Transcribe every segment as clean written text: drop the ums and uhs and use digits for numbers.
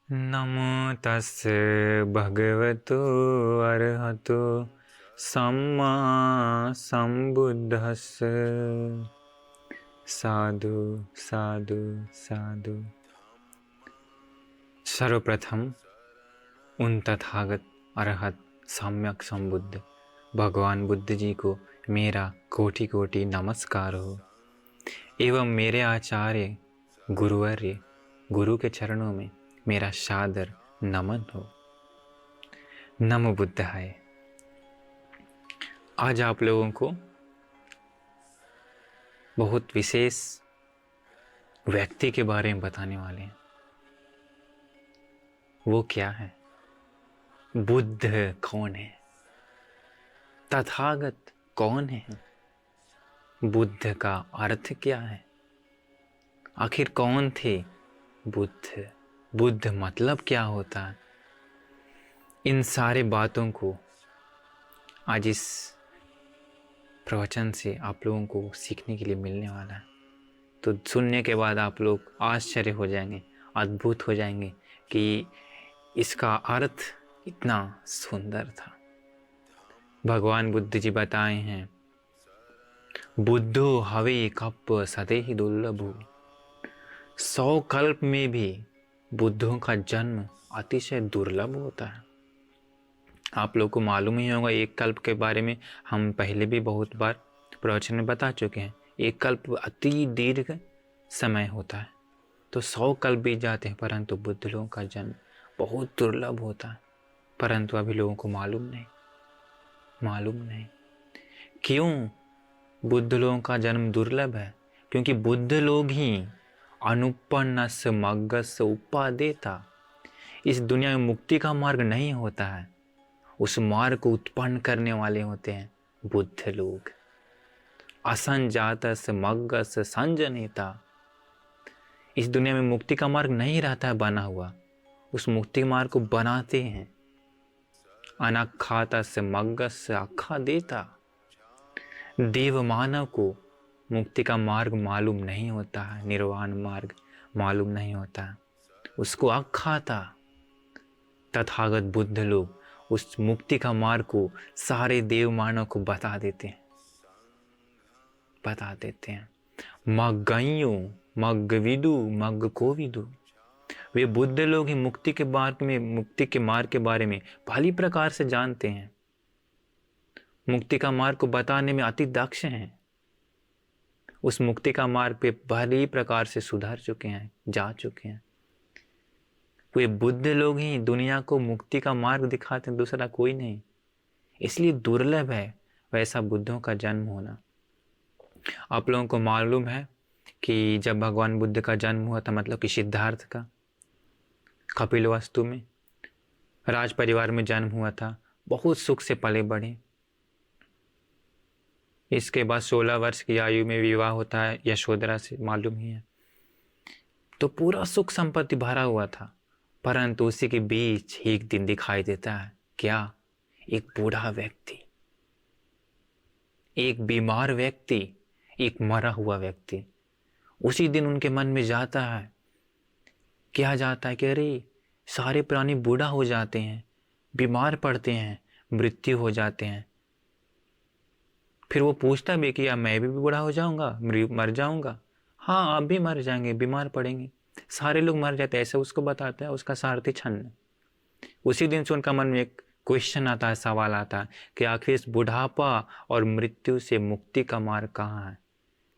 नमो तस्से भगवतो अरहतो सम्मा संबुद्धस्से। साधु साधु साधु। सर्वप्रथम उन तथागत अरहत सम्यक संबुद्ध भगवान बुद्ध जी को मेरा कोटि कोटि नमस्कार हो एवं मेरे आचार्य गुरुवर्य गुरु के चरणों में मेरा सादर नमन हो। नमो बुद्धाय। आज आप लोगों को बहुत विशेष व्यक्ति के बारे में बताने वाले हैं। वो क्या है? बुद्ध कौन है? तथागत कौन है? बुद्ध का अर्थ क्या है? आखिर कौन थे बुद्ध? बुद्ध मतलब क्या होता है? इन सारे बातों को आज इस प्रवचन से आप लोगों को सीखने के लिए मिलने वाला है। तो सुनने के बाद आप लोग आश्चर्य हो जाएंगे, अद्भुत हो जाएंगे कि इसका अर्थ इतना सुंदर था। भगवान बुद्ध जी बताए हैं, बुद्धो हवे कप्प सदेहि दुर्लभो। 100 कल्प में भी बुद्धों का जन्म अतिशय दुर्लभ होता है। आप लोग को मालूम ही होगा, एक कल्प के बारे में हम पहले भी बहुत बार प्रवचन में बता चुके हैं। एक कल्प अति दीर्घ समय होता है, तो 100 कल्प बीत जाते हैं, परंतु बुद्ध लोगों का जन्म बहुत दुर्लभ होता है। परंतु अभी लोगों को मालूम नहीं। क्यों बुद्ध लोगों का जन्म दुर्लभ है? क्योंकि बुद्ध लोग ही अनुपन्नस मग्गस उपादेता। इस दुनिया में मुक्ति का मार्ग नहीं होता है, उस मार्ग को उत्पन्न करने वाले होते हैं बुद्ध लोग। असंजातस मग्गस संजनेता। इस दुनिया में मुक्ति का मार्ग नहीं रहता है बना हुआ, उस मुक्ति मार्ग को बनाते हैं। अनखातस मग्गस अखा देता। देव मानव को मुक्ति का मार्ग मालूम नहीं होता है, निर्वाण मार्ग मालूम नहीं होता है, उसको अखाता। तथागत बुद्ध लोग उस मुक्ति का मार्ग को सारे देव मानव को बता देते हैं। मग्गयो मग्गविदु मग्गकोविदु। वे बुद्ध लोग ही मुक्ति के मार्ग के बारे में भली प्रकार से जानते हैं, मुक्ति का मार्ग को बताने में अति दक्ष हैं। उस मुक्ति का मार्ग पे भली प्रकार से सुधर चुके हैं, जा चुके हैं। वे बुद्ध लोग ही दुनिया को मुक्ति का मार्ग दिखाते हैं, दूसरा कोई नहीं। इसलिए दुर्लभ है वैसा बुद्धों का जन्म होना। आप लोगों को मालूम है कि जब भगवान बुद्ध का जन्म हुआ था, मतलब कि सिद्धार्थ का, कपिलवस्तु में राज परिवार में जन्म हुआ था। बहुत सुख से पले बढ़े। इसके बाद 16 वर्ष की आयु में विवाह होता है यशोधरा से, मालूम ही है। तो पूरा सुख संपत्ति भरा हुआ था, परंतु उसी के बीच एक दिन दिखाई देता है क्या? एक बूढ़ा व्यक्ति, एक बीमार व्यक्ति, एक मरा हुआ व्यक्ति। उसी दिन उनके मन में जाता है, क्या जाता है कि अरे सारे प्राणी बूढ़ा हो जाते हैं, बीमार पड़ते हैं, मृत्यु हो जाते हैं। फिर वो पूछता भी कि मैं भी बूढ़ा हो जाऊंगा, मर जाऊंगा? हाँ, आप भी मर जाएंगे, बीमार पड़ेंगे, सारे लोग मर जाते हैं, ऐसा उसको बताता है उसका सारथी छन्न। उसी दिन से उनका मन में एक क्वेश्चन आता है, सवाल आता है कि आखिर इस बुढ़ापा और मृत्यु से मुक्ति का मार्ग कहाँ है,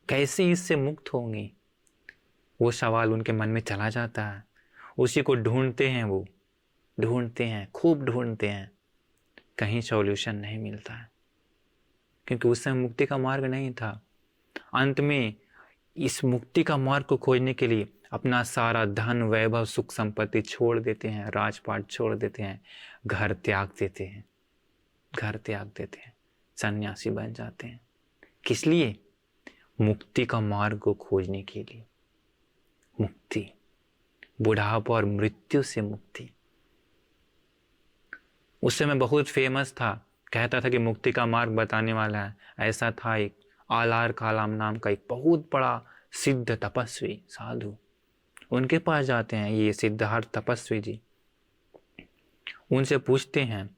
कैसे इससे मुक्त होंगे? वो सवाल उनके मन में चला जाता है। उसी को ढूंढते हैं, वो ढूंढते हैं, खूब ढूंढते हैं, कहीं सॉल्यूशन नहीं मिलता है, क्योंकि उस समय मुक्ति का मार्ग नहीं था। अंत में इस मुक्ति का मार्ग को खोजने के लिए अपना सारा धन वैभव सुख संपत्ति छोड़ देते हैं, राजपाट छोड़ देते हैं, घर त्याग देते हैं, सन्यासी बन जाते हैं। किस लिए? मुक्ति का मार्ग को खोजने के लिए। मुक्ति, बुढ़ापा और मृत्यु से मुक्ति। उस समय बहुत फेमस था, कहता था कि मुक्ति का मार्ग बताने वाला है। ऐसा था एक आलार कालाम नाम का एक बहुत बड़ा सिद्ध तपस्वी साधु, उनके पास जाते हैं ये सिद्धार्थ तपस्वी जी, उनसे पूछते हैं।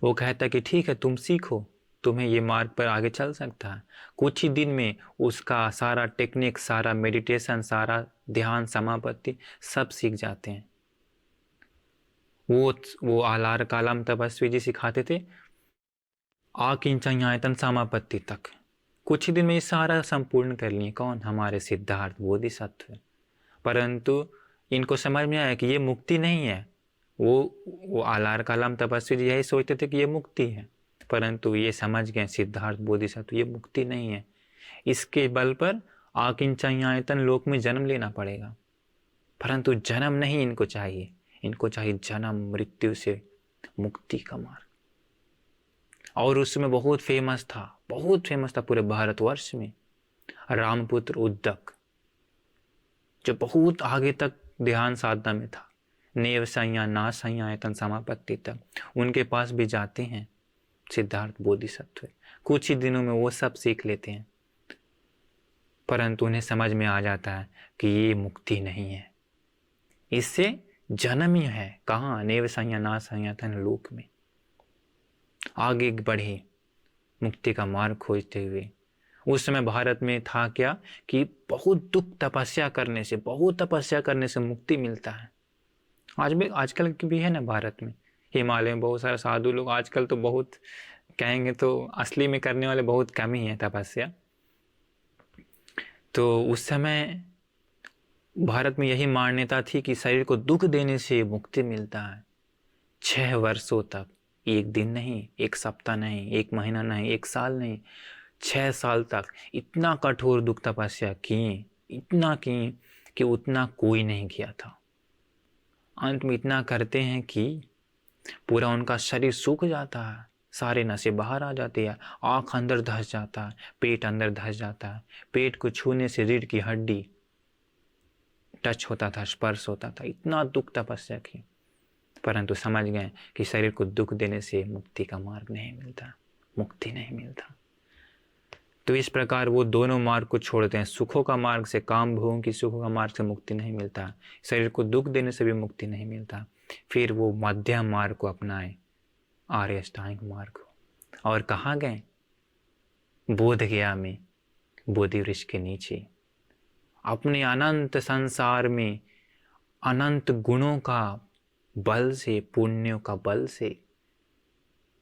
वो कहता है कि ठीक है, तुम सीखो, तुम्हें ये मार्ग पर आगे चल सकता है। कुछ ही दिन में उसका सारा टेक्निक, सारा मेडिटेशन, सारा ध्यान, समापत्ति सब सीख जाते हैं। वो आलार कालम तपस्वी जी सिखाते थे आकिंचन समापत्ति तक। कुछ ही दिन में ये सारा संपूर्ण कर लिए। कौन? हमारे सिद्धार्थ बोधिसत्व। परंतु इनको समझ में आया कि ये मुक्ति नहीं है। वो आलार कालम तपस्वी जी यही सोचते थे कि ये मुक्ति है, परंतु ये समझ गए सिद्धार्थ बोधिसत्व ये मुक्ति नहीं है। इसके बल पर आकिंचन लोक में जन्म लेना पड़ेगा, परंतु जन्म नहीं इनको चाहिए। इनको चाहिए जन्म मृत्यु से मुक्ति का मार्ग। और उसमें बहुत फेमस था पूरे भारतवर्ष में रामपुत्र उद्दक, जो बहुत आगे तक ध्यान साधना में था, नेव संज्ञा ना संज्ञायतन समापत्ति तक। उनके पास भी जाते हैं सिद्धार्थ बोधिसत्व। कुछ ही दिनों में वो सब सीख लेते हैं, परंतु उन्हें समझ में आ जाता है कि ये मुक्ति नहीं है, इससे जन्म ही है। कहाँ? नेव संज्ञा ना संज्ञायतन लोक में। आगे बढ़े मुक्ति का मार्ग खोजते हुए। उस समय भारत में था क्या कि बहुत तपस्या करने से मुक्ति मिलता है। आजकल की भी है ना भारत में, हिमालय में बहुत सारे साधु लोग आजकल तो बहुत कहेंगे तो असली में करने वाले बहुत कम ही है तपस्या। तो उस समय भारत में यही मान्यता थी कि शरीर को दुख देने से मुक्ति मिलता है। 6 वर्षों तक, एक दिन नहीं, एक सप्ताह नहीं, एक महीना नहीं, एक साल नहीं, 6 साल तक इतना कठोर दुख तपस्या किए, इतना किए कि उतना कोई नहीं किया था। अंत में इतना करते हैं कि पूरा उनका शरीर सूख जाता है, सारे नसें बाहर आ जाती है, आँख अंदर धंस जाता है, पेट अंदर धंस जाता है। पेट को छूने से रीढ़ की हड्डी टच होता था, स्पर्श होता था। इतना दुख तपस्या की, परंतु समझ गए कि शरीर को दुख देने से मुक्ति का मार्ग नहीं मिलता, मुक्ति नहीं मिलता। तो इस प्रकार वो दोनों मार्ग को छोड़ते हैं। सुखों का मार्ग से, काम भोगों की सुखों का मार्ग से मुक्ति नहीं मिलता, शरीर को दुख देने से भी मुक्ति नहीं मिलता। फिर वो मध्यम मार्ग को अपनाए, आर्य अष्टांगिक मार्ग को। और कहाँ गए? बोध गया में, बोधि वृक्ष के नीचे, अपने अनंत संसार में अनंत गुणों का बल से, पुण्यों का बल से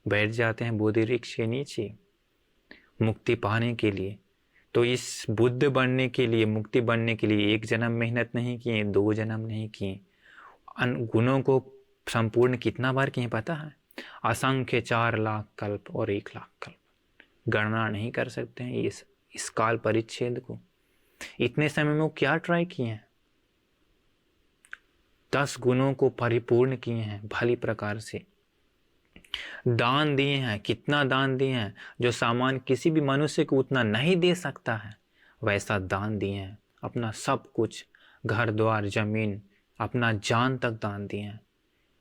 बैठ जाते हैं बोधि वृक्ष के नीचे मुक्ति पाने के लिए। तो इस बुद्ध बनने के लिए, मुक्ति बनने के लिए 1 जन्म मेहनत नहीं किए, 2 जन्म नहीं किए। गुणों को संपूर्ण कितना बार किए पता है? असंख्य 4 लाख कल्प और 1 लाख कल्प। गणना नहीं कर सकते हैं इस काल परिच्छेद को। इतने समय में वो क्या ट्राई किए हैं? 10 गुणों को परिपूर्ण किए हैं भली प्रकार से। दान दिए हैं, कितना दान दिए हैं, जो सामान किसी भी मनुष्य को उतना नहीं दे सकता है, वैसा दान दिए हैं। अपना सब कुछ, घर द्वार जमीन, अपना जान तक दान दिए हैं।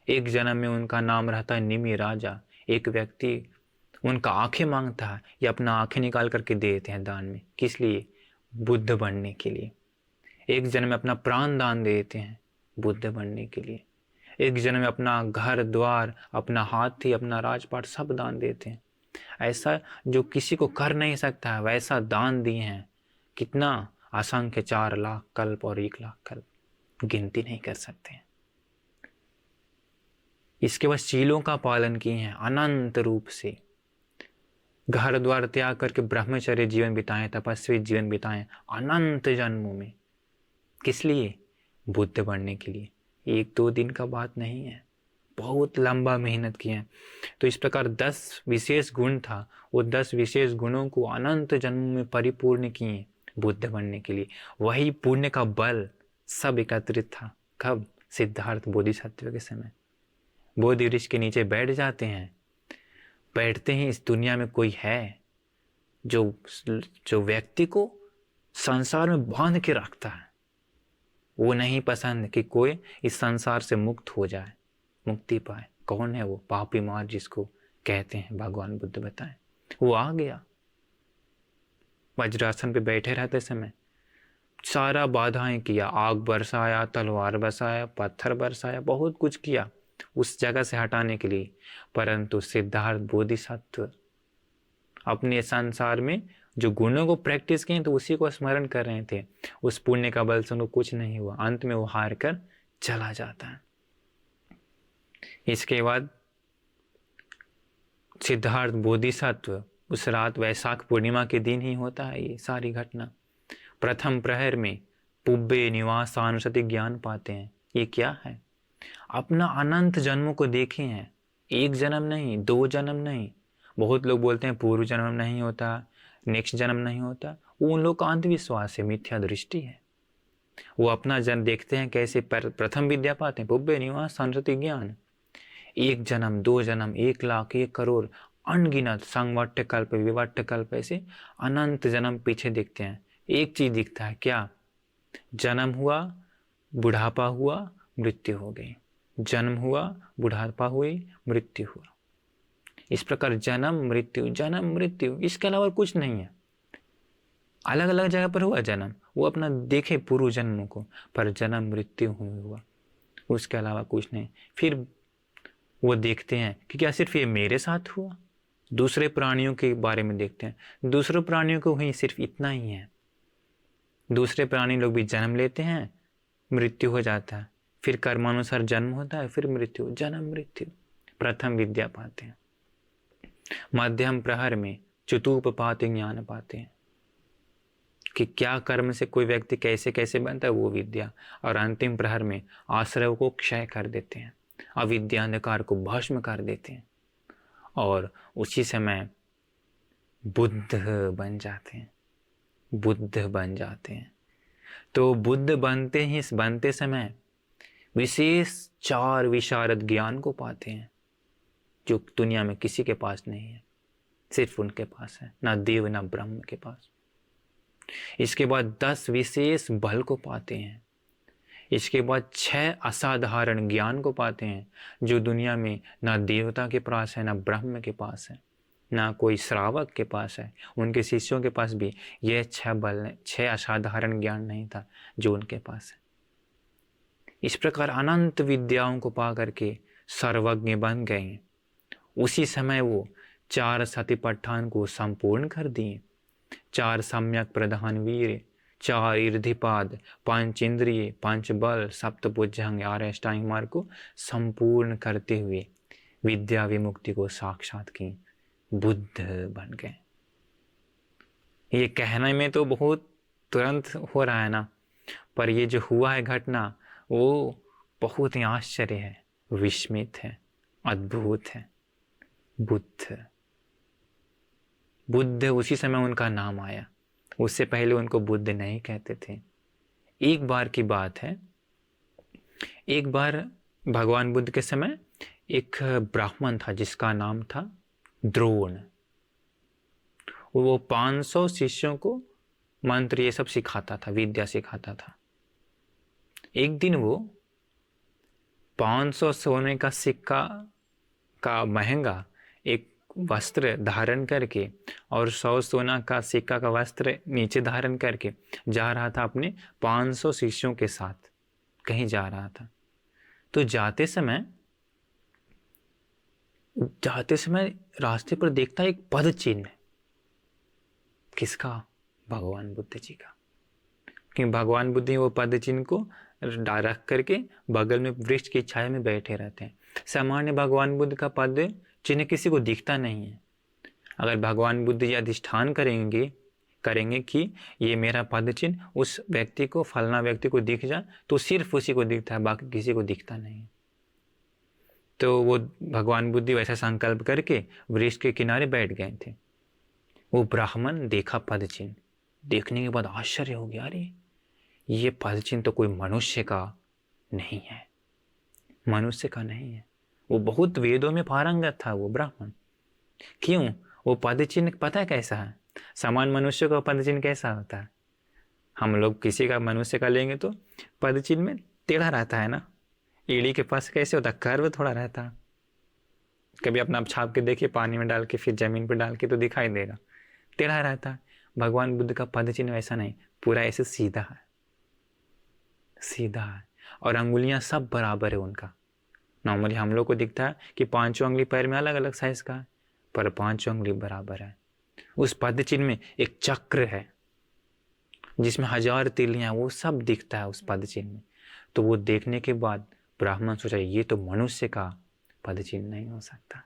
1 जन्म में उनका नाम रहता है निमि राजा। एक व्यक्ति उनका आंखें मांगता है, या अपना आंखें निकाल करके दे देते हैं दान में। किस लिए? बुद्ध बनने के लिए। 1 जन्म में अपना प्राण दान दे देते हैं बुद्ध बनने के लिए। 1 जन्म में अपना घर द्वार, अपना हाथी, अपना राजपाट सब दान देते हैं। ऐसा जो किसी को कर नहीं सकता है, वैसा दान दिए हैं। कितना? असंख्य 4 लाख कल्प और 1 लाख कल्प, गिनती नहीं कर सकते हैं। इसके बाद शीलों का पालन किए हैं अनंत रूप से। घर द्वार त्याग करके ब्रह्मचर्य जीवन बिताएं, तपस्वी जीवन बिताएं अनंत जन्मों में। किस लिए? बुद्ध बनने के लिए। 1-2 दिन का बात नहीं है, बहुत लंबा मेहनत किए हैं। तो इस प्रकार 10 विशेष गुण था, वो 10 विशेष गुणों को अनंत जन्मों में परिपूर्ण किए बुद्ध बनने के लिए। वही पुण्य का बल सब एकत्रित था। कब? सिद्धार्थ बोधिसत्व के समय। बोधि वृक्ष के नीचे बैठ जाते हैं। बैठते ही इस दुनिया में कोई है जो व्यक्ति को संसार में बांध के रखता है। वो नहीं पसंद कि कोई इस संसार से मुक्त हो जाए, मुक्ति पाए। कौन है वो? पापी मार जिसको कहते हैं, भगवान बुद्ध बताएं। वो आ गया, वज्रासन पे बैठे रहते समय सारा बाधाएं किया, आग बरसाया, तलवार बरसाया, पत्थर बरसाया, बहुत कुछ किया उस जगह से हटाने के लिए, परंतु सिद्धार्थ बोधिसत्व अपने संसार में जो गुणों को प्रैक्टिस किए तो उसी को स्मरण कर रहे थे। उस पुण्य का बल से उनको कुछ नहीं हुआ, अंत में वो हार कर चला जाता है। इसके बाद सिद्धार्थ बोधिसत्व, उस रात वैशाख पूर्णिमा के दिन ही होता है ये सारी घटना, प्रथम प्रहर में पुब्बे निवास अनुसति ज्ञान पाते हैं। ये क्या है? अपना अनंत जन्मों को देखे हैं, एक जन्म नहीं, दो जन्म नहीं। बहुत लोग बोलते हैं पूर्व जन्म नहीं होता, नेक्स्ट जन्म नहीं होता, वो उन लोग का अंधविश्वास है, मिथ्या दृष्टि है। वो अपना जन्म देखते हैं कैसे प्रथम विद्या पाते हैं, पुब्बे निवास अनुसति ज्ञान। एक जन्म, दो जन्म, 1,00,000, 1,00,00,000, अनगिनत संवट्ट कल्प, विवट्ट कल्प, ऐसे अनंत जन्म पीछे देखते हैं। एक चीज दिखता है, क्या? जन्म हुआ, बुढ़ापा हुआ, मृत्यु हो गई, जन्म हुआ, बुढ़ापा हुई, मृत्यु हुआ। इस प्रकार जन्म मृत्यु, इसके अलावा कुछ नहीं है। अलग अलग जगह पर हुआ जन्म, वो अपना देखे पूर्व जन्मों को, पर जन्म मृत्यु हुआ, उसके अलावा कुछ नहीं। फिर वो देखते हैं कि क्या सिर्फ ये मेरे साथ हुआ? दूसरे प्राणियों के बारे में देखते हैं, दूसरे प्राणियों को ही सिर्फ इतना ही है। दूसरे प्राणी लोग भी जन्म लेते हैं, मृत्यु हो जाता है, फिर कर्मानुसार जन्म होता है, फिर मृत्यु, जन्म मृत्यु। प्रथम विद्या पाते हैं, मध्यम प्रहर में चतुपपात ज्ञान पाते हैं कि क्या कर्म से कोई व्यक्ति कैसे कैसे बनता है, वो विद्या। और अंतिम प्रहर में आश्रय को क्षय कर देते हैं, अविद्या अंधकार को भस्म कर देते हैं, और उसी समय बुद्ध बन जाते हैं, बुद्ध बन जाते हैं। तो बुद्ध बनते समय विशेष 4 विशारद ज्ञान को पाते हैं, जो दुनिया में किसी के पास नहीं है, सिर्फ उनके पास है, ना देव ना ब्रह्म के पास। इसके बाद 10 विशेष बल को पाते हैं। इसके बाद 6 असाधारण ज्ञान को पाते हैं, जो दुनिया में ना देवता के पास है, ना ब्रह्म के पास है, ना कोई श्रावक के पास है। उनके शिष्यों के पास भी यह 6 असाधारण ज्ञान नहीं था जो उनके पास है। इस प्रकार अनंत विद्याओं को पा करके सर्वज्ञ बन गए। उसी समय वो 4 सतिपट्ठान को संपूर्ण कर दिए, 4 सम्यक प्रधान वीर, 4 इर्धिपाद, 5 इंद्रिय, 5 बल, सप्तभुजंग, 8 अष्टांग मार्ग को संपूर्ण करते हुए विद्या विमुक्ति को साक्षात की, बुद्ध बन गए। ये कहने में तो बहुत तुरंत हो रहा है ना, पर ये जो हुआ है घटना वो बहुत ही आश्चर्य है, विस्मित है, अद्भुत है। बुद्ध उसी समय उनका नाम आया, उससे पहले उनको बुद्ध नहीं कहते थे। एक बार की बात है, एक बार भगवान बुद्ध के समय एक ब्राह्मण था जिसका नाम था द्रोण। वो 500 शिष्यों को मंत्र ये सब सिखाता था, विद्या सिखाता था। एक दिन वो 500 सोने का सिक्का का महंगा एक वस्त्र धारण करके और 100 सोना का सिक्का का वस्त्र नीचे धारण करके जा रहा था, अपने 500 शिष्यों के साथ कहीं जा रहा था। तो जाते समय रास्ते पर देखता एक पद चिन्ह। किसका? भगवान बुद्ध जी का। कि भगवान बुद्ध वो पद चिन्ह को रख करके बगल में वृक्ष की छाया में बैठे रहते हैं। सामान्य भगवान बुद्ध का पद चिन्ह किसी को दिखता नहीं है। अगर भगवान बुद्ध ये अधिष्ठान करेंगे कि ये मेरा पद चिन्ह उस व्यक्ति को, फलना व्यक्ति को दिख जाए, तो सिर्फ उसी को दिखता है, बाकी किसी को दिखता नहीं। तो वो भगवान बुद्ध वैसा संकल्प करके वृक्ष के किनारे बैठ गए थे। वो ब्राह्मण देखा पद चिन्ह, देखने के बाद आश्चर्य हो गया, अरे ये पद चिन्ह तो कोई मनुष्य का नहीं है, मनुष्य का नहीं है। वो बहुत वेदों में पारंगत था वो ब्राह्मण। क्यों? वो पद चिन्ह पता है कैसा है? सामान्य मनुष्य का पद चिन्ह कैसा होता है? हम लोग किसी का मनुष्य का लेंगे तो पद चिन्ह में टेढ़ा रहता है ना, एड़ी के पास कैसे होता है, कर्व थोड़ा रहता है। कभी अपना छाप के देखिए, पानी में डाल के फिर जमीन पर डाल के तो दिखाई देगा, टेढ़ा रहता है। भगवान बुद्ध का पद चिन्ह ऐसा नहीं, पूरा ऐसे सीधा है, सीधा है, और अंगुलियां सब बराबर है उनका। नॉर्मली हम लोग को दिखता है कि पांचों उंगली पैर में अलग अलग साइज का है, पर पांचों उंगली बराबर है। उस पद चिन्ह में एक चक्र है जिसमें 1000 तिलियां, वो सब दिखता है उस पद चिन्ह में। तो वो देखने के बाद ब्राह्मण सोचा ये तो मनुष्य का पद चिन्ह नहीं हो सकता।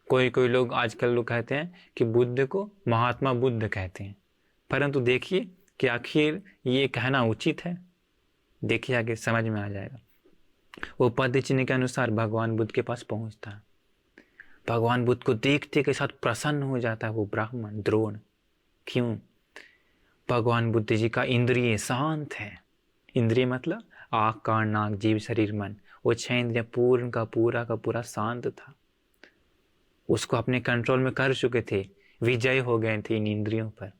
कोई कोई लोग आजकल लोग कहते हैं कि बुद्ध को महात्मा बुद्ध कहते हैं, परंतु देखिए कि आखिर ये कहना उचित है। देखिए आगे समझ में आ जाएगा। वो पद चिन्ह के अनुसार भगवान बुद्ध के पास पहुंचता है। भगवान बुद्ध को देखते के साथ प्रसन्न हो जाता है वो ब्राह्मण द्रोण। क्यों? भगवान बुद्ध जी का इंद्रिय शांत है। इंद्रिय मतलब आँख कान नाक जीभ शरीर मन, वो 6 इंद्रियां पूर्ण का पूरा शांत था। उसको अपने कंट्रोल में कर चुके थे, विजय हो गए थे इन इंद्रियों पर।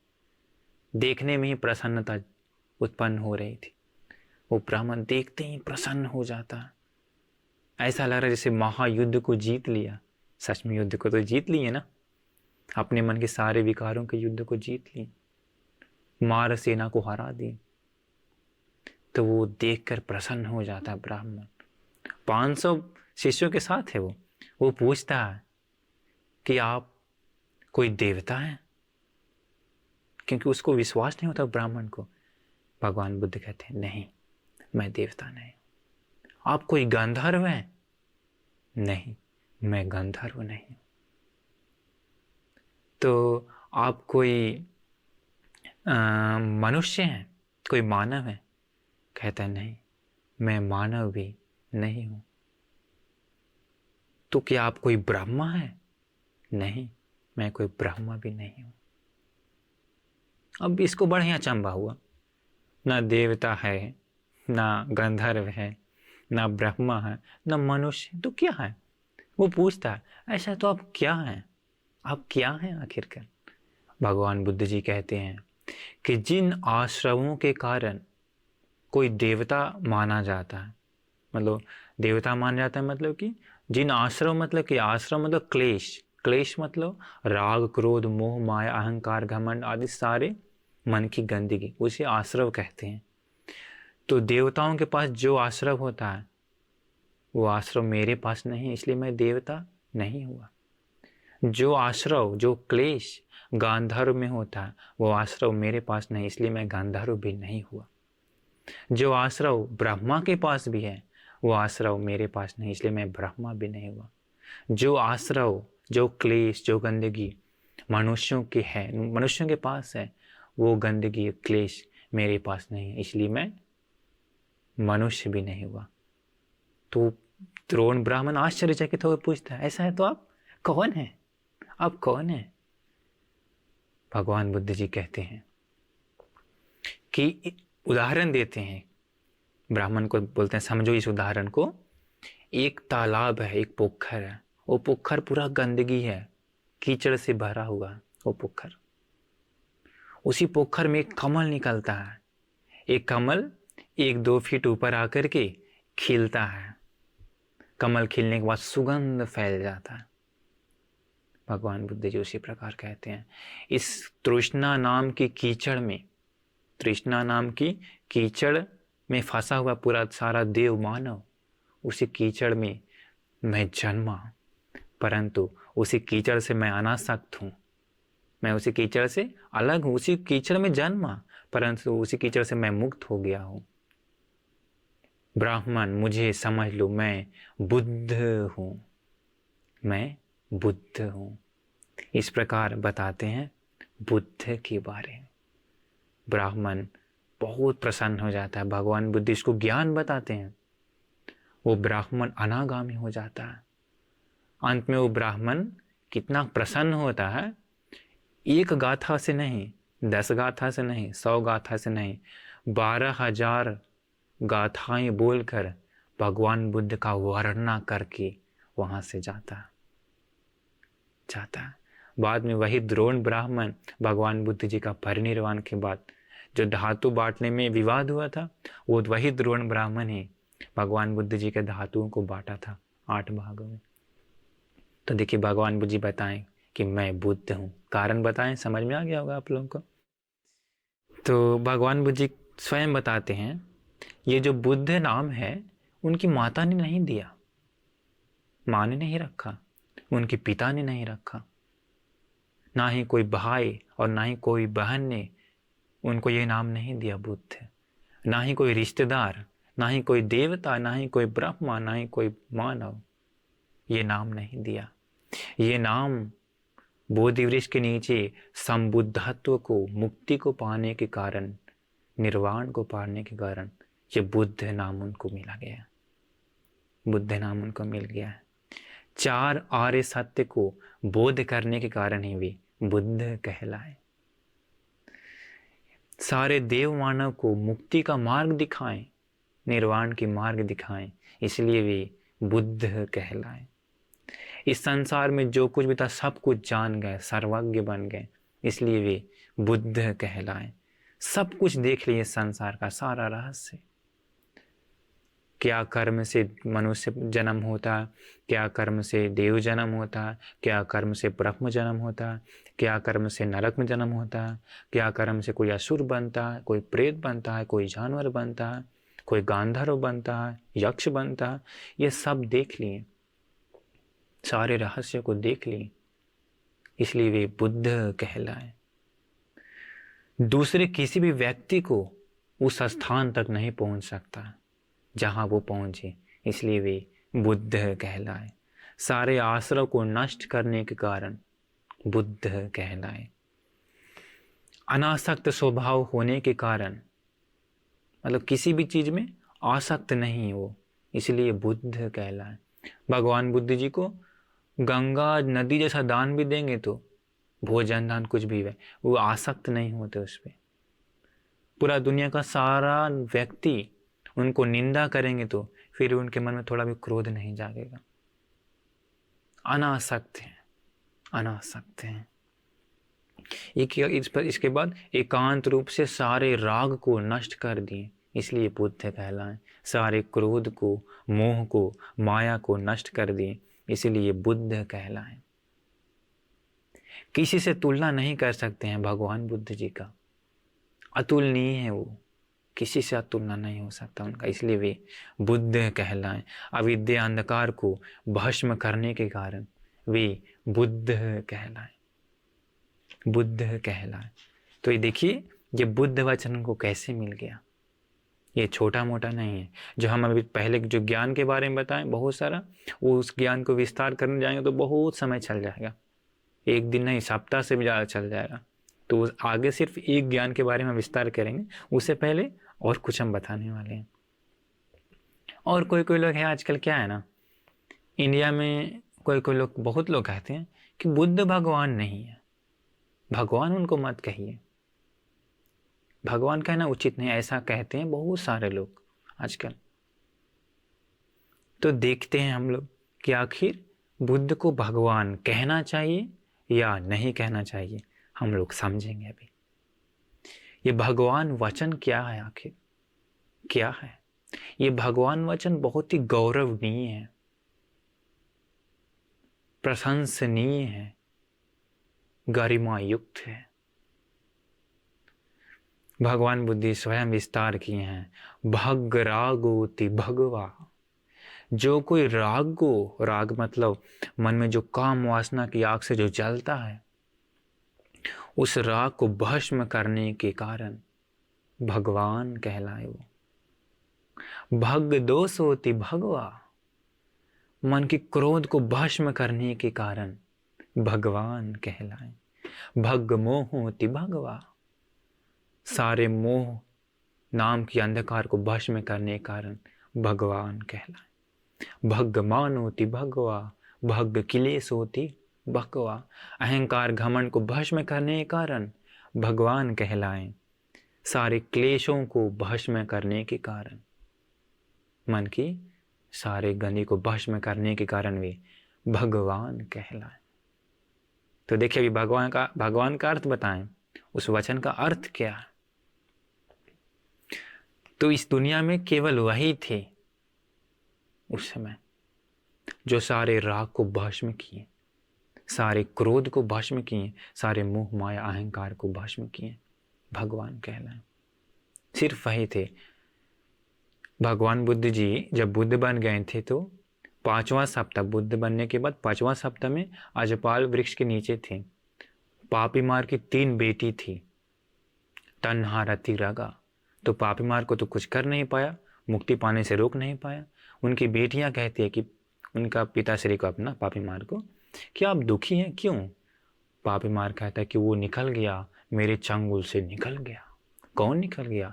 देखने में ही प्रसन्नता उत्पन्न हो रही थी। वो ब्राह्मण देखते ही प्रसन्न हो जाता है। ऐसा लग रहा है जैसे महायुद्ध को जीत लिया। सच में युद्ध को तो जीत लिए ना, अपने मन के सारे विकारों के युद्ध को जीत लिए, मार सेना को हरा दी। तो वो देखकर प्रसन्न हो जाता है ब्राह्मण। 500 शिष्यों के साथ है वो पूछता है कि आप कोई देवता हैं? क्योंकि उसको विश्वास नहीं होता ब्राह्मण को। भगवान बुद्ध कहते हैं नहीं, मैं देवता नहीं। आप कोई गंधर्व हैं? नहीं, मैं गंधर्व नहीं। तो आप कोई मनुष्य हैं, कोई मानव है? कहता है नहीं, मैं मानव भी नहीं हूं। तो क्या आप कोई ब्रह्मा है? नहीं, मैं कोई ब्रह्मा भी नहीं हूं। अब इसको बढ़िया अचंभा हुआ, ना देवता है, ना गंधर्व है, ना ब्रह्मा है, ना मनुष्य, तो क्या है? वो पूछता है ऐसा तो आप क्या हैं? आप क्या हैं आखिरकार? भगवान बुद्ध जी कहते हैं कि जिन आश्रमों के कारण कोई देवता माना जाता है, मतलब देवता माना जाता है, मतलब कि जिन आश्रम, मतलब कि आश्रम मतलब क्लेश, क्लेश मतलब राग क्रोध मोह माया अहंकार घमंड आदि सारे मन की गंदगी, उसे आश्रव कहते हैं। तो देवताओं के पास जो आश्रव होता है वो आश्रव मेरे पास नहीं, इसलिए मैं देवता नहीं हुआ। जो आश्रव, जो क्लेश गांधर्व में होता है वो आश्रव मेरे पास नहीं, इसलिए मैं गांधर्व भी नहीं हुआ। जो आश्रव ब्रह्मा के पास भी है वो आश्रव मेरे पास नहीं, इसलिए मैं ब्रह्मा भी नहीं हुआ। जो आश्रव, जो क्लेश, जो गंदगी मनुष्यों की है, मनुष्यों के पास है, वो गंदगी क्लेश मेरे पास नहीं है, इसलिए मैं मनुष्य भी नहीं हुआ। तो द्रोण ब्राह्मण आश्चर्यचकित होकर पूछता है ऐसा है तो आप कौन है? आप कौन है? भगवान बुद्ध जी कहते हैं कि उदाहरण देते हैं, ब्राह्मण को बोलते हैं समझो इस उदाहरण को। एक तालाब है, एक पोखर है, वो पोखर पूरा गंदगी है, कीचड़ से भरा हुआ वो पोखर। उसी पोखर में एक कमल निकलता है। एक कमल 1-2 फीट ऊपर आकर के खिलता है। कमल खिलने के बाद सुगंध फैल जाता है। भगवान बुद्ध जी उसी प्रकार कहते हैं इस तृष्णा नाम की कीचड़ में, तृष्णा नाम की कीचड़ में फंसा हुआ पूरा सारा देव मानव, उसी कीचड़ में मैं जन्मा, परंतु उसी कीचड़ से मैं अनासक्त हूँ। मैं उसी कीचड़ से अलग हूँ, उसी कीचड़ में जन्मा, परंतु उसी कीचड़ से मैं मुक्त हो गया हूँ। ब्राह्मण मुझे समझ लो, मैं बुद्ध हूँ, मैं बुद्ध हूँ। इस प्रकार बताते हैं बुद्ध के बारे में। ब्राह्मण बहुत प्रसन्न हो जाता है। भगवान बुद्ध इसको ज्ञान बताते हैं। वो ब्राह्मण अनागामी हो जाता है। अंत में वो ब्राह्मण कितना प्रसन्न होता है, एक गाथा से नहीं, 10 गाथा से नहीं, 100 गाथा से नहीं, 12,000 गाथाएं बोलकर भगवान बुद्ध का वर्णना करके वहां से जाता है। बाद में वही द्रोण ब्राह्मण भगवान बुद्ध जी का परिनिर्वाण के बाद जो धातु बांटने में विवाद हुआ था, वो वही द्रोण ब्राह्मण ही भगवान बुद्ध जी के धातुओं को बांटा था 8 भागों में। तो देखिए भगवान बुद्ध जी बताएं कि मैं बुद्ध हूँ, कारण बताएं, समझ में आ गया होगा आप लोगों को। तो भगवान बुद्ध जी स्वयं बताते हैं ये जो बुद्ध नाम है उनकी माता ने नहीं दिया, माँ ने नहीं रखा, उनके पिता ने नहीं रखा, ना ही कोई भाई और ना ही कोई बहन ने उनको ये नाम नहीं दिया बुद्ध, ना ही कोई रिश्तेदार, ना ही कोई देवता, ना ही कोई ब्रह्मा, ना ही कोई मानव ये नाम नहीं दिया। ये नाम बोधि वृक्ष के नीचे संबुद्धत्व को, मुक्ति को पाने के कारण, निर्वाण को पाने के कारण ये बुद्ध नाम उनको मिला गया, बुद्ध नाम उनको मिल गया है। 4 आर्य सत्य को बोध करने के कारण ही वे बुद्ध कहलाए। सारे देव मानव को मुक्ति का मार्ग दिखाएं, निर्वाण की मार्ग दिखाएं, इसलिए वे बुद्ध कहलाए। इस संसार में जो कुछ भी था सब कुछ जान गए, सर्वज्ञ बन गए, इसलिए वे बुद्ध कहलाए। सब कुछ देख लिए संसार का सारा रहस्य, क्या कर्म से मनुष्य जन्म होता है, क्या कर्म से देव जन्म होता है, क्या कर्म से ब्रह्म जन्म होता है, क्या कर्म से नरक में जन्म होता है, क्या कर्म से कोई असुर बनता है, कोई प्रेत बनता है, कोई जानवर बनता है, कोई गांधर्व बनता है, यक्ष बनता है। ये सब देख लिए, सारे रहस्य को देख लिए, इसलिए वे बुद्ध कहलाए। दूसरे किसी भी व्यक्ति को उस स्थान तक नहीं पहुंच सकता जहां वो पहुंचे, इसलिए वे बुद्ध कहलाए। सारे आश्रय को नष्ट करने के कारण बुद्ध कहलाए। अनासक्त स्वभाव होने के कारण, मतलब किसी भी चीज में आसक्त नहीं हो, इसलिए बुद्ध कहलाए। भगवान बुद्ध जी को गंगा नदी जैसा दान भी देंगे तो, भोजन दान कुछ भी है, वो आसक्त नहीं होते उस पर। पूरा दुनिया का सारा व्यक्ति उनको निंदा करेंगे तो फिर उनके मन में थोड़ा भी क्रोध नहीं जागेगा। अनासक्त हैं, अनासक्त हैं। इसके बाद एकांत रूप से सारे राग को नष्ट कर दिए, इसलिए बुद्ध कहलाए। सारे क्रोध को, मोह को, माया को नष्ट कर दिए, इसलिए बुद्ध कहलाए। किसी से तुलना नहीं कर सकते हैं भगवान बुद्ध जी का, अतुलनीय है वो, किसी से तुलना नहीं हो सकता उनका, इसलिए वे बुद्ध कहलाए। अविद्या अंधकार को भस्म करने के कारण वे बुद्ध कहलाए, बुद्ध कहलाए। तो ये देखिए ये बुद्ध वचन को कैसे मिल गया, ये छोटा मोटा नहीं है। जो हम अभी पहले जो ज्ञान के बारे में बताएं बहुत सारा, वो उस ज्ञान को विस्तार करने जाएंगे तो बहुत समय चल जाएगा, एक दिन नहीं सप्ताह से भी ज़्यादा चल जाएगा। तो आगे सिर्फ एक ज्ञान के बारे में विस्तार करेंगे, उससे पहले और कुछ हम बताने वाले हैं। और कोई लोग है आजकल, क्या है ना, इंडिया में कोई लोग, बहुत लोग कहते हैं कि बुद्ध भगवान नहीं है, भगवान उनको मत कहिए, भगवान कहना उचित नहीं, ऐसा कहते हैं बहुत सारे लोग आजकल। तो देखते हैं हम लोग कि आखिर बुद्ध को भगवान कहना चाहिए या नहीं कहना चाहिए, हम लोग समझेंगे अभी। ये भगवान वचन क्या है, आखिर क्या है? ये भगवान वचन बहुत ही गौरवनीय है, प्रशंसनीय है, गरिमा युक्त है। भगवान बुद्ध स्वयं विस्तार किए हैं, भग रागोति भगवा। जो कोई राग को, राग मतलब मन में जो काम वासना की आग से जो जलता है, उस राग को भस्म करने के कारण भगवान कहलाए वो। भग दोष होती भगवा, मन की क्रोध को भस्म करने के कारण भगवान कहलाए। भग मोह होती भगवा, सारे मोह नाम की अंधकार को भस्म करने के कारण भगवान कहलाए। भग मान होती भगवा, भग क्लेश होती भगवा, अहंकार घमंड को भस्म करने के कारण भगवान कहलाए। सारे क्लेशों को भस्म करने के कारण, मन की सारे गंदी को भस्म करने के कारण वे भगवान कहलाए। तो देखिए अभी भगवान का अर्थ बताएं, उस वचन का अर्थ क्या है। तो इस दुनिया में केवल वही थे उस समय जो सारे राग को भस्म किए, सारे क्रोध को भस्म किए, सारे मोह माया अहंकार को भस्म किए, भगवान कहलाए। सिर्फ वही थे। भगवान बुद्ध जी जब बुद्ध बन गए थे तो 5वां सप्ताह, बुद्ध बनने के बाद 5वां सप्ताह में अजपाल वृक्ष के नीचे थे। पापी मार की 3 बेटी थी, तन्हा, रति, रगा। तो पापी मार को तो कुछ कर नहीं पाया, मुक्ति पाने से रोक नहीं पाया। उनकी बेटियां कहती है कि उनका पिताश्री को, अपना पापी मार को, कि आप दुखी हैं क्यों? पापी मार कहता है कि वो निकल गया, मेरे चंगुल से निकल गया। कौन निकल गया?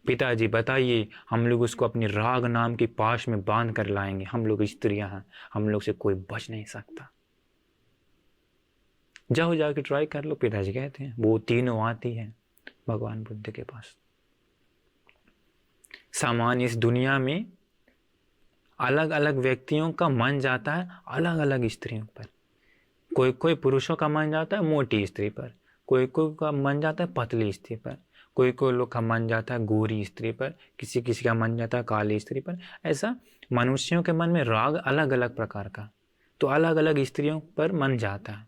पिताजी बताइए, हम लोग उसको अपनी राग नाम की पाश में बांध कर लाएंगे। हम लोग स्त्रियां हैं, हम लोग से कोई बच नहीं सकता। जाओ जाके ट्राई कर लो, पिताजी कहते हैं। वो तीनों आती है भगवान बुद्ध के पास। सामान्य इस दुनिया में अलग अलग व्यक्तियों का मन जाता है अलग अलग स्त्रियों पर। कोई कोई पुरुषों का मन जाता है मोटी स्त्री पर, कोई कोई का मन जाता है पतली स्त्री पर, कोई कोई लोग का मन जाता है गोरी स्त्री पर, किसी किसी का मन जाता है काली स्त्री पर। ऐसा मनुष्यों के मन में राग अलग अलग प्रकार का, तो अलग अलग स्त्रियों पर मन जाता है।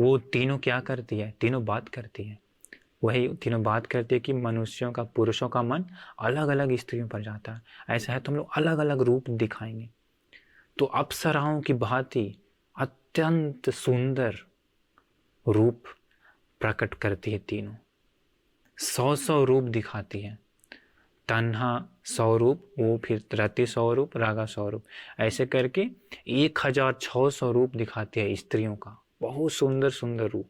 वो तीनों क्या करती है? तीनों बात करती है। वही तीनों बात करती है कि मनुष्यों का, पुरुषों का मन अलग अलग स्त्रियों पर जाता है। ऐसा है तो हम लोग अलग अलग रूप दिखाएंगे। तो अप्सराओं की भांति अत्यंत सुंदर रूप प्रकट करती है तीनों। 100 रूप दिखाती है। तन्हा 100 रूप, वो फिर रति 100 रूप, रागा 100 रूप, ऐसे करके 1600 रूप दिखाती है स्त्रियों का। बहुत सुंदर सुंदर रूप।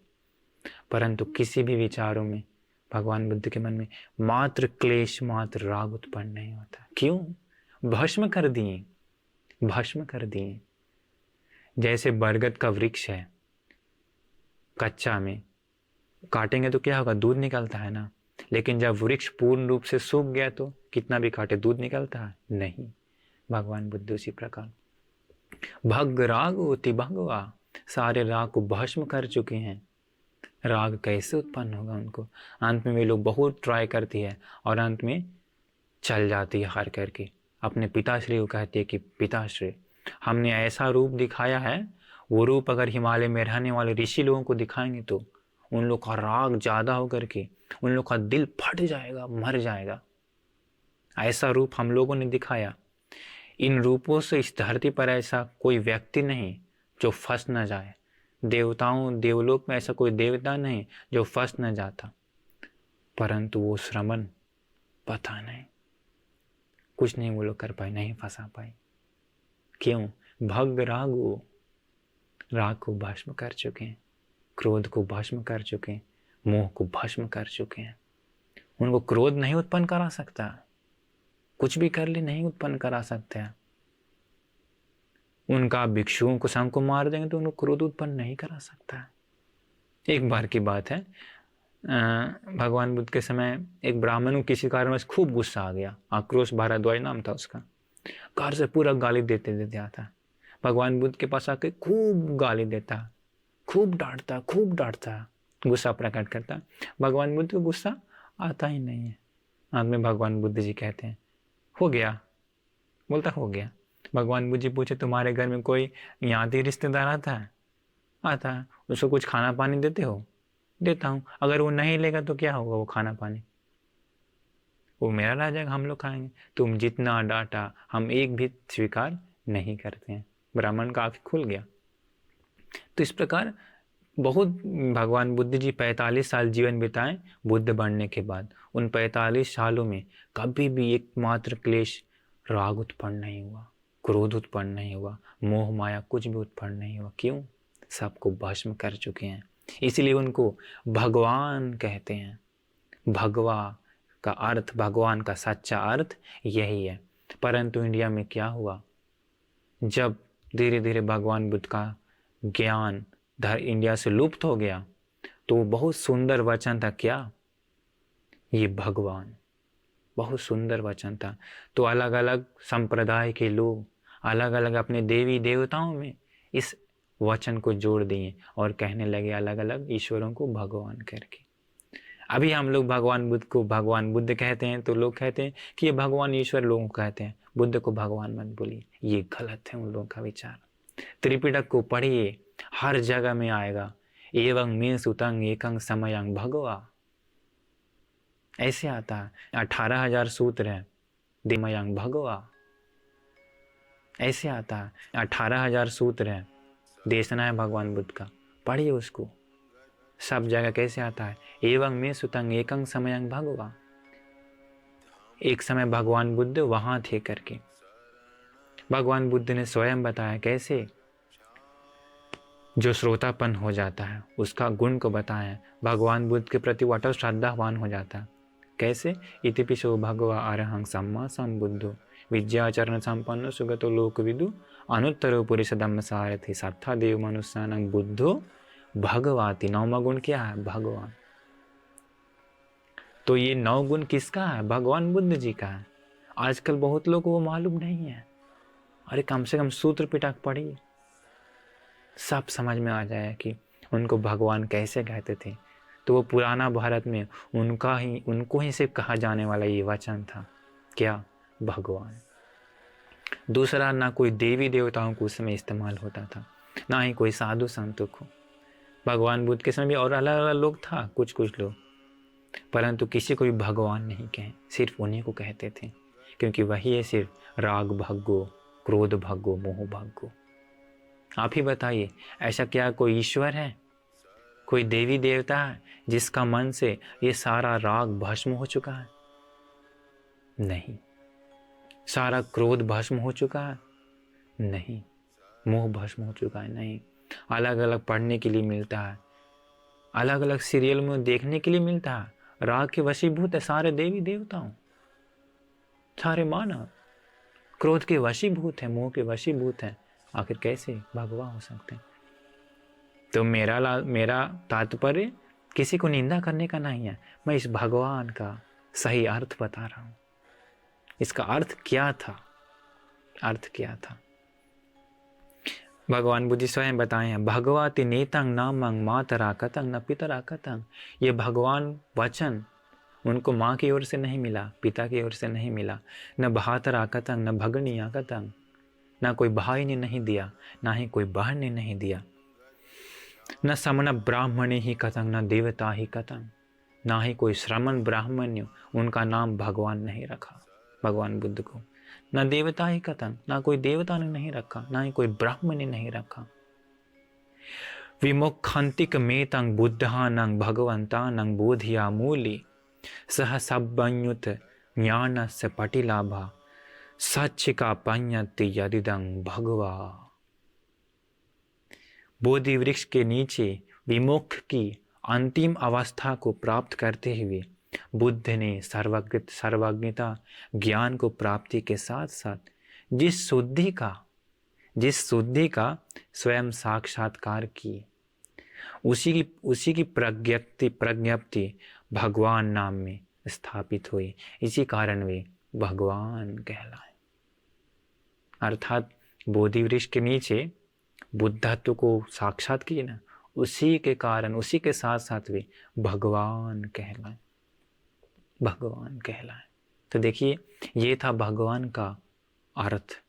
परंतु किसी भी विचारों में, भगवान बुद्ध के मन में मात्र क्लेश, मात्र राग उत्पन्न नहीं होता। क्यों? भस्म कर दिए, भस्म कर दिए। जैसे बरगद का वृक्ष है, कच्चा में काटेंगे तो क्या होगा? दूध निकलता है ना। लेकिन जब वृक्ष पूर्ण रूप से सूख गया तो कितना भी काटे दूध निकलता है? नहीं। भगवान बुद्ध उसी प्रकार भग राग होती भगवा, सारे राग को भस्म कर चुके हैं। राग कैसे उत्पन्न होगा उनको? अंत में वे लोग बहुत ट्राई करती है और अंत में चल जाती है हार करके। अपने पिताश्री को कहती है कि पिताश्री, हमने ऐसा रूप दिखाया है, वो रूप अगर हिमालय में रहने वाले ऋषि लोगों को दिखाएंगे तो उन लोग का राग ज़्यादा होकर के उन लोग का दिल फट जाएगा, मर जाएगा। ऐसा रूप हम लोगों ने दिखाया। इन रूपों से इस धरती पर ऐसा कोई व्यक्ति नहीं जो फंस न जाए। देवताओं, देवलोक में ऐसा कोई देवता नहीं जो फंस न जाता। परंतु वो श्रमण, पता नहीं, कुछ नहीं वो लोग कर पाए, नहीं फंसा पाए। क्यों? भग रागो, राग को भस्म कर चुके हैं, क्रोध को भस्म कर चुके हैं, मोह को भस्म कर चुके हैं। उनको क्रोध नहीं उत्पन्न करा सकता, कुछ भी कर ले नहीं उत्पन्न करा सकते हैं। उनका भिक्षुओं को संग को मार देंगे तो उनको क्रोध उत्पन्न नहीं करा सकता। एक बार की बात है, भगवान बुद्ध के समय एक ब्राह्मण को किसी कारणवश खूब गुस्सा आ गया। आक्रोश भारद्वाज नाम था उसका। कार से पूरा गाली देते देते आता। भगवान बुद्ध के पास आके खूब गाली देता, खूब डांटता, खूब डांटता, गुस्सा प्रकट करता। भगवान बुद्ध को गुस्सा आता ही नहीं है। अंत में भगवान बुद्ध जी कहते हैं, हो गया। बोलता हो गया। भगवान बुद्ध जी पूछे, तुम्हारे घर में कोई यात्री रिश्तेदार आता है? आता है। उसको कुछ खाना पानी देते हो? देता हूँ। अगर वो नहीं लेगा तो क्या होगा? वो खाना पानी वो मेरा रह जाएगा, हम लोग खाएंगे। तुम जितना डांटा, हम एक भी स्वीकार नहीं करते हैं। ब्राह्मण का आँख खुल गया। तो इस प्रकार बहुत भगवान बुद्ध जी 45 साल जीवन बिताए बुद्ध बनने के बाद। उन 45 सालों में कभी भी एकमात्र क्लेश, राग उत्पन्न नहीं हुआ, क्रोध उत्पन्न नहीं हुआ, मोह माया कुछ भी उत्पन्न नहीं हुआ। क्यों? सबको भस्म कर चुके हैं। इसलिए उनको भगवान कहते हैं। भगवा का अर्थ, भगवान का सच्चा अर्थ यही है। परंतु इंडिया में क्या हुआ? जब धीरे धीरे भगवान बुद्ध का ज्ञान इंडिया से लुप्त हो गया तो बहुत सुंदर वचन था। क्या? ये भगवान, बहुत सुंदर वचन था। तो अलग अलग संप्रदाय के लोग अलग अलग अपने देवी देवताओं में इस वचन को जोड़ दिए और कहने लगे अलग अलग ईश्वरों को भगवान करके। अभी हम लोग भगवान बुद्ध को भगवान बुद्ध कहते हैं तो लोग कहते हैं कि ये भगवान ईश्वर लोगों को कहते हैं, बुद्ध को भगवान मत बोलिए। ये गलत है उन लोगों का विचार। त्रिपिटक को पढ़िए, हर जगह में आएगा, एवं मे सुतंग एकंग समयंग भगवा। ऐसे आता है 18,000 सूत्र है दिमयंग भगवा। ऐसे आता है 18,000 सूत्र है देशना है भगवान बुद्ध का, पढ़िए उसको। सब जगह कैसे आता है एवं में सुतंग एकंग समयंग भगवा। एक समय भगवान बुद्ध वहां थे करके भगवान बुद्ध ने स्वयं बताया कैसे जो श्रोतापन हो जाता है उसका गुण को बताया। भगवान बुद्ध के प्रति वो अटल श्रद्धावान हो जाता है। कैसे इतिपिशो भगवा अरहं सम्मा संबुद्धो विद्याचरण संपन्न सुगतो लोकविदु अनुत्तरो पुरुष धम्म सारथि सत्था देव मनुष्यानं बुद्धो भगवाति। नौवा गुण क्या है भगवान। तो ये 9 गुण किसका है भगवान बुद्ध जी का है। आजकल बहुत लोग को वो मालूम नहीं है। अरे कम से कम सूत्र पिटक पढ़िए, सब समझ में आ जाए कि उनको भगवान कैसे कहते थे। तो वो पुराना भारत में उनको ही सिर्फ कहा जाने वाला ये वचन था क्या भगवान। दूसरा ना कोई देवी देवताओं को उस समय इस्तेमाल होता था, ना ही कोई साधु संतों को। भगवान बुद्ध के समय भी और अलग अलग लोग था कुछ लोग, परंतु किसी को भी भगवान नहीं कहे, सिर्फ उन्हीं को कहते थे क्योंकि वही है सिर्फ राग भगो, क्रोध भगो, मोह भगो। आप ही बताइए ऐसा क्या कोई ईश्वर है, कोई देवी देवता है जिसका मन से ये सारा राग भस्म हो चुका है? नहीं। सारा क्रोध भस्म हो चुका है? नहीं। मोह भस्म हो चुका है? नहीं। अलग अलग पढ़ने के लिए मिलता है, अलग अलग सीरियल में देखने के लिए मिलता है। राग के वशीभूत है सारे देवी देवताओं, सारे मानव क्रोध के वशीभूत है, मोह के वशीभूत है। आखिर कैसे भगवान हो सकते हैं? तो मेरा तात्पर्य किसी को निंदा करने का नहीं है, मैं इस भगवान का सही अर्थ बता रहा हूं। इसका अर्थ क्या था, अर्थ क्या था। भगवान बुद्ध स्वयं बताए हैं भगवती नेतंग नामंग मातरा कतंग न पितरा कतंग। ये भगवान वचन उनको माँ की ओर से नहीं मिला, पिता की ओर से नहीं मिला, न भातरा कतंग न भगनिया कतंग। ना कोई भाई ने नहीं दिया, ना ही कोई बहन ने नहीं दिया, न समण ब्राह्मण ही कतंग न देवता ही कतंग। ना ही कोई श्रमण ब्राह्मण ने उनका नाम भगवान नहीं रखा भगवान बुद्ध को, न देवता ही कतंग, ना कोई देवता ने नहीं रखा, ना ही कोई ब्राह्मण ने नहीं रखा। विमुखंतिक मेतंग बुद्धानंग भगवंतानंग बोधिया मूली सह सब्बन्युत ज्ञान से पटिलाभा सच्च का पन्यति यदिदंग भगवा। बोधि वृक्ष के नीचे विमुख की अंतिम अवस्था को प्राप्त करते हुए बुद्ध ने सर्वज्ञता ज्ञान को प्राप्ति के साथ साथ जिस शुद्धि का स्वयं साक्षात्कार किए उसी की प्रज्ञप्ति भगवान नाम में स्थापित हुई। इसी कारण वे भगवान कहलाए। अर्थात बोधि वृक्ष के नीचे बुद्धत्व को साक्षात किए ना, उसी के कारण उसी के साथ साथ वे भगवान कहलाए, भगवान कहलाए। तो देखिए ये था भगवान का अर्थ,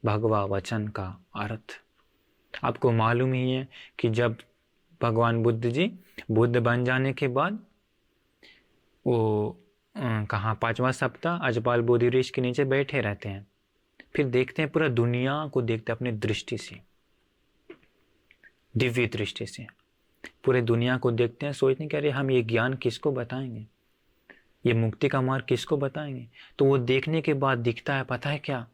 भगवा वचन का अर्थ। आपको मालूम ही है कि जब भगवान बुद्ध जी बुद्ध बन जाने के बाद वो कहाँ 5वां सप्ताह अजपाल बोधि वृक्ष के नीचे बैठे रहते हैं। फिर देखते हैं पूरा दुनिया को देखते हैं अपनी दृष्टि से, दिव्य दृष्टि से पूरे दुनिया को देखते हैं। सोचते हैं कि अरे हम ये ज्ञान किसको बताएंगे, ये मुक्ति का मार्ग किसको बताएंगे। तो वो देखने के बाद दिखता है पता है क्या,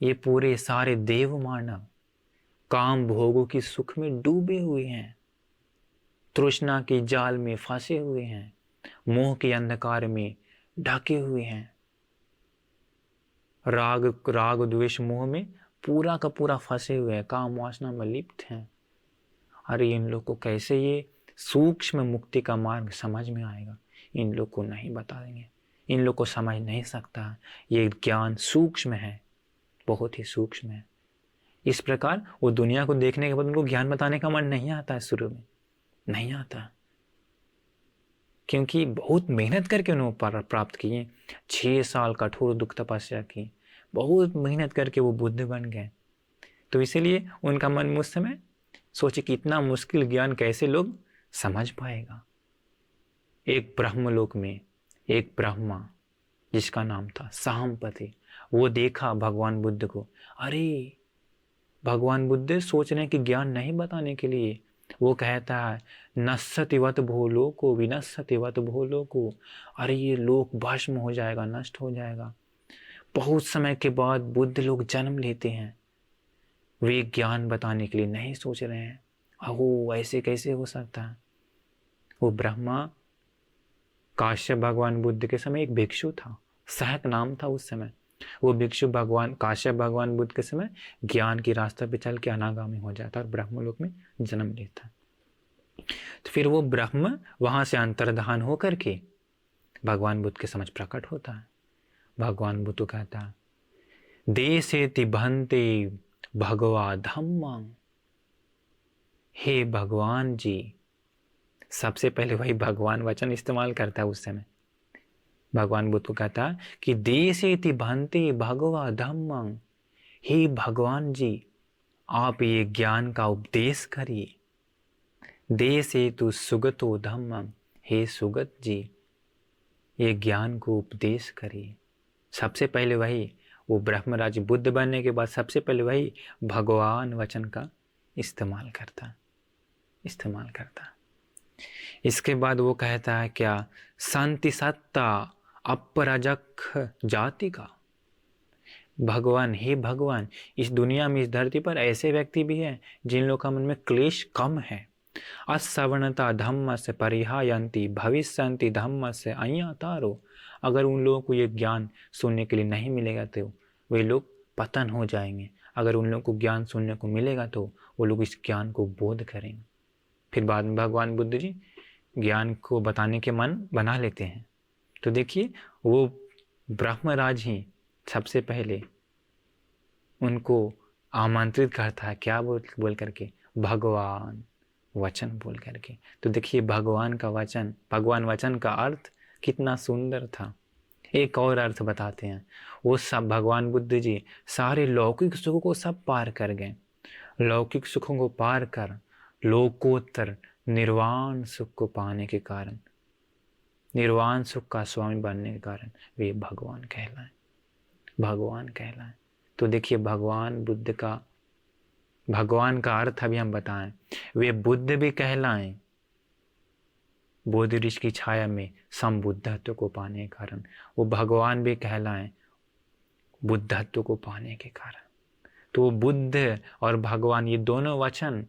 ये पूरे सारे देव मानव काम भोगों की सुख में डूबे हुए हैं, तृष्णा की जाल में फंसे हुए हैं, मोह के अंधकार में ढके हुए हैं, राग द्वेष मोह में पूरा का पूरा फंसे हुए हैं, काम वासना में लिप्त हैं। अरे इन लोग को कैसे ये सूक्ष्म मुक्ति का मार्ग समझ में आएगा? इन लोग को नहीं बता देंगे, इन लोग को समझ नहीं सकता। ये ज्ञान सूक्ष्म है, बहुत ही सूक्ष्म है। इस प्रकार वो दुनिया को देखने के बाद उनको ज्ञान बताने का मन नहीं आता है, शुरू में नहीं आता, क्योंकि बहुत मेहनत करके उन्होंने प्राप्त किए। 6 साल कठोर दुख तपस्या की, बहुत मेहनत करके वो बुद्ध बन गए। तो इसीलिए उनका मन उस समय सोचे कि इतना मुश्किल ज्ञान कैसे लोग समझ पाएगा। एक ब्रह्मलोक में एक ब्रह्मा जिसका नाम था साहम्पति, वो देखा भगवान बुद्ध को। अरे भगवान बुद्ध सोच रहे हैं कि ज्ञान नहीं बताने के लिए। वो कहता है नश्यतिवत भूलोको विनश्यतिवत भूलोको। अरे ये लोक भस्म हो जाएगा, नष्ट हो जाएगा। बहुत समय के बाद बुद्ध लोग जन्म लेते हैं, वे ज्ञान बताने के लिए नहीं सोच रहे हैं। अहो ऐसे कैसे हो सकता है। वो ब्रह्मा काश्यप भगवान बुद्ध के समय एक भिक्षु था, सहक नाम था उस समय। वो भिक्षु भगवान काश्यप भगवान बुद्ध के समय ज्ञान की रास्ते पे चल के अनागामी हो जाता और ब्रह्मलोक में जन्म लेता। तो फिर वो ब्रह्म वहां से अंतर्धान होकर के भगवान बुद्ध के समझ प्रकट होता है। भगवान बुद्ध कहता देसेति भन्ते भगवा धम्मं। हे भगवान जी, सबसे पहले वही भगवान वचन इस्तेमाल करता है उस समय। भगवान बुद्ध को कहता कि देसेति भन्ते भगवा धम्मं। हे भगवान जी, आप ये ज्ञान का उपदेश करिए। देसेतु सुगतो धम्मं। हे सुगत जी, ये ज्ञान को उपदेश करिए। सबसे पहले वही, वो ब्रह्मराज बुद्ध बनने के बाद सबसे पहले वही भगवान वचन का इस्तेमाल करता। इसके बाद वो कहता है क्या, शांति सत्ता अपराजक जाति का। भगवान, हे भगवान, इस दुनिया में इस धरती पर ऐसे व्यक्ति भी हैं जिन लोगों का मन में क्लेश कम है। असवर्णता धम्म से परिहायन्ति भविष्यन्ति धम्म से अय्यातारो। अगर उन लोगों को ये ज्ञान सुनने के लिए नहीं मिलेगा तो वे लोग पतन हो जाएंगे। अगर उन लोगों को ज्ञान सुनने को मिलेगा तो वो लोग इस ज्ञान को बोध करेंगे। फिर बाद में भगवान बुद्ध जी ज्ञान को बताने के मन बना लेते हैं। तो देखिए वो ब्रह्मराज ही सबसे पहले उनको आमंत्रित करता है, क्या बोल करके, भगवान वचन बोल करके। तो देखिए भगवान वचन का अर्थ कितना सुंदर था। एक और अर्थ बताते हैं, वो सब भगवान बुद्ध जी सारे लौकिक सुखों को सब पार कर गए। लौकिक सुखों को पार कर लोकोत्तर निर्वाण सुख को पाने के कारण, निर्वाण सुख का स्वामी बनने के कारण वे भगवान कहलाएं। तो देखिए भगवान का अर्थ अभी हम बताएं। वे बुद्ध भी कहलाएं, बोधि ऋषि की छाया में संबुद्धत्व को पाने के कारण। वो भगवान भी कहलाएं बुद्धत्व को पाने के कारण। तो बुद्ध और भगवान ये दोनों वचन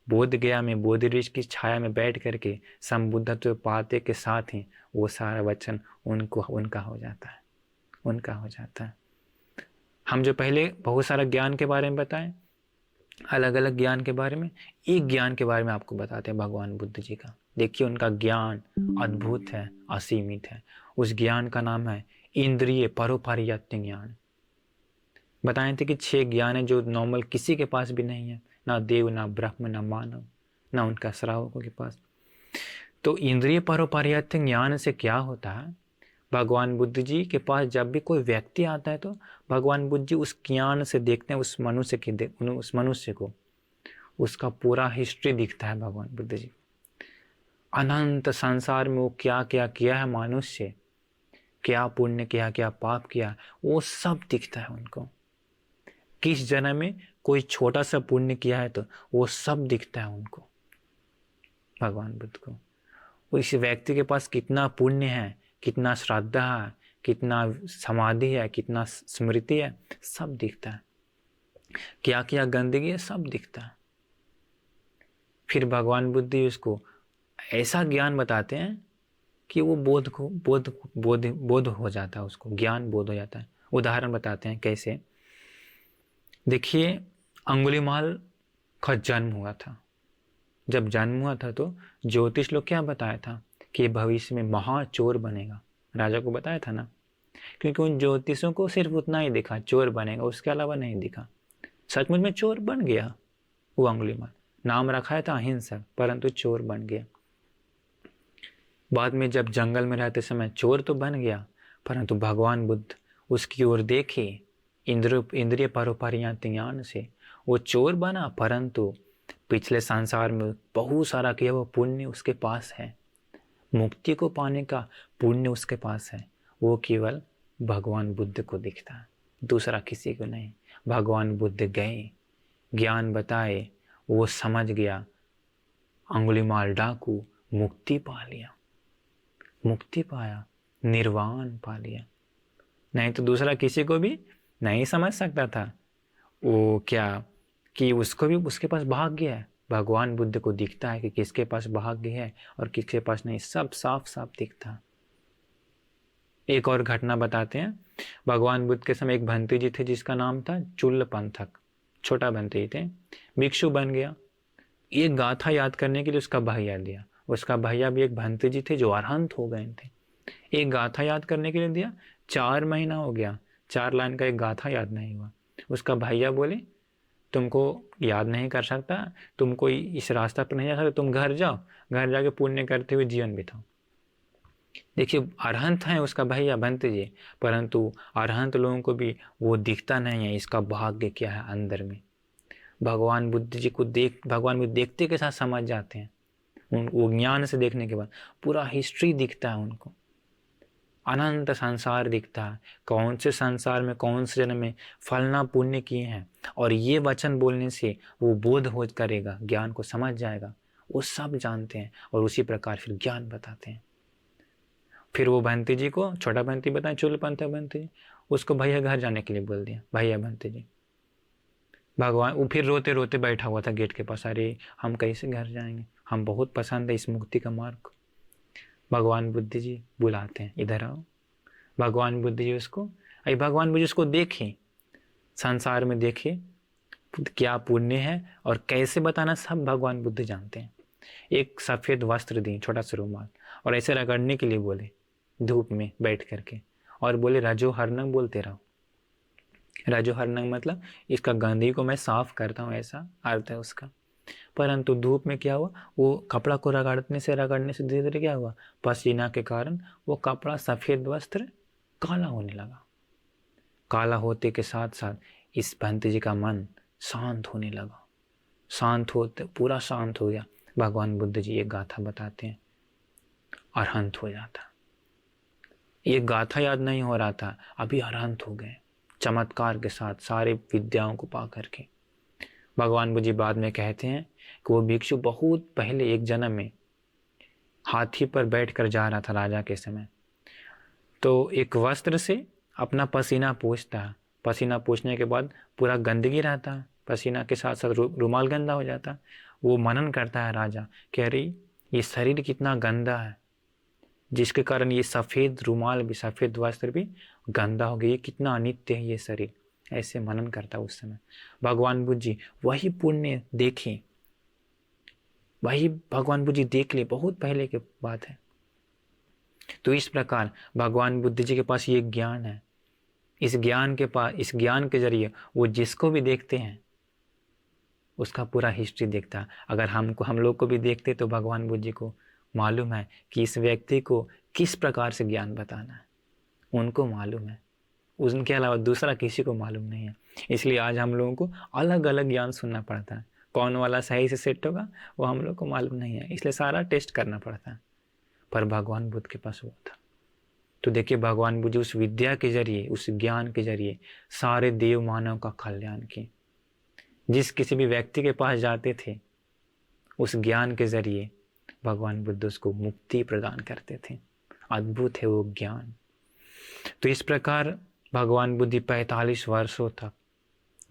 बोध गया में बोधि ऋषि की छाया में बैठ करके संबुद्धत्व पाते के साथ ही वो सारा वचन उनका हो जाता है। हम जो पहले बहुत सारा ज्ञान के बारे में बताएं, अलग अलग ज्ञान के बारे में, एक ज्ञान के बारे में आपको बताते हैं भगवान बुद्ध जी का। देखिए उनका ज्ञान अद्भुत है, असीमित है। उस ज्ञान का नाम है इंद्रिय परोपरियत्य ज्ञान। बताए थे कि 6 ज्ञान है जो नॉर्मल किसी के पास भी नहीं है, ना देव, ना ब्रह्म, ना मानव, ना उनका श्रावकों के पास। तो इंद्रिय परोपरियत्य ज्ञान से क्या होता है, भगवान बुद्ध जी के पास जब भी कोई व्यक्ति आता है तो भगवान बुद्ध जी उस ज्ञान से देखते हैं उस मनुष्य को, उसका पूरा हिस्ट्री दिखता है भगवान बुद्ध जी। अनंत संसार में वो क्या क्या किया है, मनुष्य क्या पुण्य किया, क्या पाप किया, वो सब दिखता है उनको। किस जन्म में कोई छोटा सा पुण्य किया है तो वो सब दिखता है उनको, भगवान बुद्ध को। इस व्यक्ति के पास कितना पुण्य है, कितना श्रद्धा है, कितना समाधि है, कितना स्मृति है, सब दिखता है। क्या क्या गंदगी है, सब दिखता है। फिर भगवान बुद्ध जी उसको ऐसा ज्ञान बताते हैं कि वो बोध हो जाता है, उसको ज्ञान बोध हो जाता है। उदाहरण बताते हैं कैसे। देखिए अंगुलीमाल का जन्म हुआ था। जब जन्म हुआ था तो ज्योतिष लोग क्या बताया था कि भविष्य में महाचोर बनेगा, राजा को बताया था ना, क्योंकि उन ज्योतिषों को सिर्फ उतना ही दिखा चोर बनेगा, उसके अलावा नहीं दिखा। सचमुच में चोर बन गया वो अंगुलीमाल। नाम रखा है था अहिंसक, परंतु चोर बन गया। बाद में जब जंगल में रहते समय चोर तो बन गया, परंतु भगवान बुद्ध उसकी ओर देखे इंद्रिय परोपरियत्य ज्ञान से। वो चोर बना, परंतु पिछले संसार में बहुत सारा किया वो पुण्य उसके पास है। मुक्ति को पाने का पुण्य उसके पास है, वो केवल भगवान बुद्ध को दिखता है, दूसरा किसी को नहीं। भगवान बुद्ध गए, ज्ञान बताए, वो समझ गया, अंगुलीमाल डाकू मुक्ति पा लिया, मुक्ति पाया, निर्वाण पा लिया। नहीं तो दूसरा किसी को भी नहीं समझ सकता था। वो क्या कि उसको भी उसके पास भाग्य है। भगवान बुद्ध को दिखता है कि किसके पास भाग्य है और किसके पास नहीं, सब साफ साफ दिखता। एक और घटना बताते हैं। भगवान बुद्ध के समय एक भंते जी थे जिसका नाम था चुल्ल पंथक, छोटा भंते जी थे, भिक्षु बन गया। एक गाथा याद करने के लिए उसका भैया दिया, उसका भैया भी एक भंते जी थे जो अरहंत हो गए थे। एक गाथा याद करने के लिए दिया, 4 महीना हो गया, 4 लाइन का एक गाथा याद नहीं हुआ। उसका भैया बोले तुमको याद नहीं कर सकता, तुमको इस रास्ता पर नहीं जा सकता, तुम घर जाओ, घर जाके पुण्य करते हुए जीवन बिताओ। देखिए अरहंत है उसका भैया भंते जी, परंतु अरहंत लोगों को भी वो दिखता नहीं है इसका भाग्य क्या है अंदर में। भगवान बुद्ध जी को भगवान बुद्ध देखते के साथ समझ जाते हैं। वो ज्ञान से देखने के बाद पूरा हिस्ट्री दिखता है उनको, अनंत संसार दिखता है, कौन से संसार में कौन से जन्म में फलना पुण्य किए हैं। और ये वचन बोलने से वो बोध हो करेगा, ज्ञान को समझ जाएगा, वो सब जानते हैं और उसी प्रकार फिर ज्ञान बताते हैं। फिर वो भंते जी को, छोटा भंते बताए चुल पंथ भंते जी, उसको भैया घर जाने के लिए बोल दिया, भैया भंते जी। भगवान वो फिर रोते रोते बैठा हुआ था गेट के पास, अरे हम कैसे घर जाएंगे, हम बहुत पसंद है इस मुक्ति का मार्ग। भगवान बुद्ध जी बुलाते हैं, इधर आओ। भगवान बुद्ध जी उसको, अरे भगवान बुद्ध उसको देखे, संसार में देखे क्या पुण्य है और कैसे बताना, सब भगवान बुद्ध जानते हैं। एक सफ़ेद वस्त्र दी, छोटा सा रुमाल, और ऐसे रगड़ने के लिए बोले धूप में बैठ करके, और बोले रजो हरनंग बोलते रहो। रजो हरनंग मतलब इसका गंदगी को मैं साफ करता हूँ, ऐसा अर्थ है उसका। परंतु धूप में क्या हुआ, वो कपड़ा को रगड़ने से धीरे धीरे क्या हुआ, पसीना के कारण वो कपड़ा सफ़ेद वस्त्र काला होने लगा। काला होते के साथ साथ इस भंते जी का मन शांत होने लगा, शांत होते पूरा शांत हो गया। भगवान बुद्ध जी एक गाथा बताते हैं, अरहंत हो जाता। ये गाथा याद नहीं हो रहा था, अभी अरहंत हो गए चमत्कार के साथ, सारे विद्याओं को पा करके। भगवान बुद्ध जी बाद में कहते हैं कि वो भिक्षु बहुत पहले एक जन्म में हाथी पर बैठकर जा रहा था राजा के समय, तो एक वस्त्र से अपना पसीना पोंछता, पसीना पोंछने के बाद पूरा गंदगी रहता, पसीना के साथ साथ रुमाल गंदा हो जाता। वो मनन करता है राजा, कह रही ये शरीर कितना गंदा है, जिसके कारण ये सफ़ेद रुमाल भी, सफ़ेद वस्त्र भी गंदा हो गया, ये कितना अनित्य है ये शरीर, ऐसे मनन करता उस समय। भगवान बुद्ध जी वही पुण्य देखें, वही भगवान बुद्ध जी देख ले, बहुत पहले की बात है। तो इस प्रकार भगवान बुद्ध जी के पास ये ज्ञान है, इस ज्ञान के जरिए वो जिसको भी देखते हैं उसका पूरा हिस्ट्री देखता है। अगर हम लोग को भी देखते तो भगवान बुद्ध जी को मालूम है कि इस व्यक्ति को किस प्रकार से ज्ञान बताना है, उनको मालूम है, उनके अलावा दूसरा किसी को मालूम नहीं है। इसलिए आज हम लोगों को अलग अलग ज्ञान सुनना पड़ता है, कौन वाला सही से सेट होगा वो हम लोग को मालूम नहीं है, इसलिए सारा टेस्ट करना पड़ता है। पर भगवान बुद्ध के पास वो था। तो देखिए भगवान बुद्ध उस विद्या के जरिए, उस ज्ञान के जरिए सारे देव मानव का कल्याण किए। जिस किसी भी व्यक्ति के पास जाते थे उस ज्ञान के जरिए भगवान बुद्ध उसको मुक्ति प्रदान करते थे। अद्भुत है वो ज्ञान। तो इस प्रकार भगवान बुद्ध 45 वर्षों तक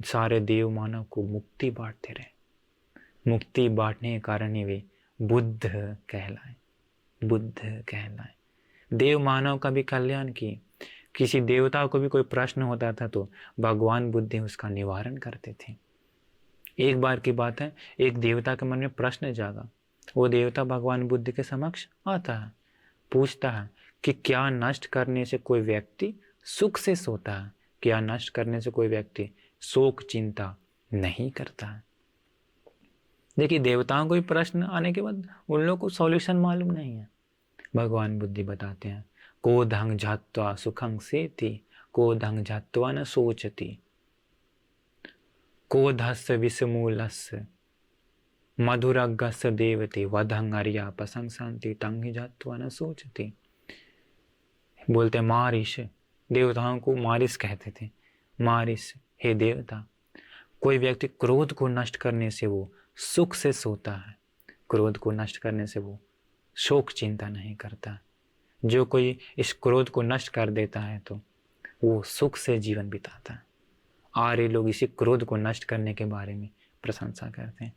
सारे देव मानव को मुक्ति बांटते रहे। मुक्ति बांटने के कारण ही वे बुद्ध कहलाए, बुद्ध कहलाए। देव मानव का भी कल्याण किए। किसी देवता को भी कोई प्रश्न होता था तो भगवान बुद्ध उसका निवारण करते थे। एक बार की बात है, एक देवता के मन में प्रश्न जागा। वो देवता भगवान बुद्ध के समक्ष आता है, पूछता है कि क्या नष्ट करने से कोई व्यक्ति सुख से सोता है, क्या नष्ट करने से कोई व्यक्ति शोक चिंता नहीं करता है। देखिए देवताओं को भी प्रश्न आने के बाद उन लोगों को सॉल्यूशन मालूम नहीं है। भगवान बुद्धि बताते हैं, को धंग झात्वा सुखं सेति, को धंग झात्वा न सोचती, को धस्य विषमूलस्य मधुरगस्य देवते वधं अर्या प्रशंसन्ति तं हि जत्वा न सोचते। बोलते मारिश, देवताओं को मारिश कहते थे। मारिश, हे देवता, कोई व्यक्ति क्रोध को नष्ट करने से वो सुख से सोता है, क्रोध को नष्ट करने से वो शोक चिंता नहीं करता। जो कोई इस क्रोध को नष्ट कर देता है तो वो सुख से जीवन बिताता है। आर्य लोग इसी क्रोध को नष्ट करने के बारे में प्रशंसा करते हैं।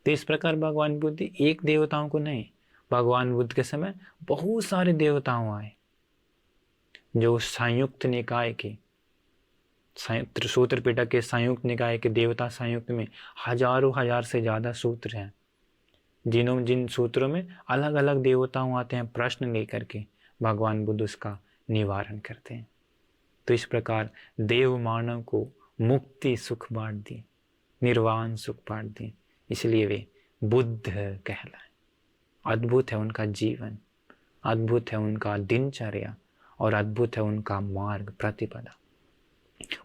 तो इस प्रकार भगवान बुद्ध एक देवताओं को नहीं, भगवान बुद्ध के समय बहुत सारे देवताओं आए जो संयुक्त निकाय के सूत्र पिटक के संयुक्त निकाय के देवता संयुक्त में हजारों हजार से ज़्यादा सूत्र हैं, जिन सूत्रों में अलग अलग देवताओं आते हैं प्रश्न लेकर के भगवान बुद्ध उसका निवारण करते हैं। तो इस प्रकार देव मानव को मुक्ति सुख बांट दी, निर्वाण सुख बांट दी, इसलिए वे बुद्ध कहलाए। अद्भुत है उनका जीवन, अद्भुत है उनका दिनचर्या और अद्भुत है उनका मार्ग प्रतिपदा।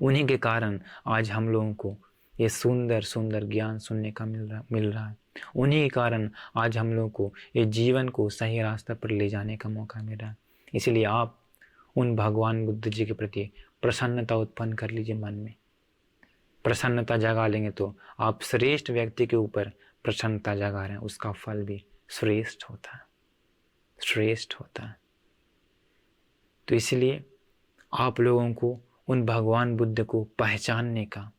उन्हीं के कारण आज हम लोगों को ये सुंदर सुंदर ज्ञान सुनने का मिल रहा है। उन्हीं के कारण आज हम लोगों को ये जीवन को सही रास्ते पर ले जाने का मौका मिल रहा है। इसलिए आप उन भगवान बुद्ध जी के प्रति प्रसन्नता उत्पन्न कर लीजिए। मन में प्रसन्नता जगा लेंगे तो आप श्रेष्ठ व्यक्ति के ऊपर प्रसन्नता जगा रहे हैं, उसका फल भी श्रेष्ठ होता है, श्रेष्ठ होता है। तो इसलिए आप लोगों को उन भगवान बुद्ध को पहचानने का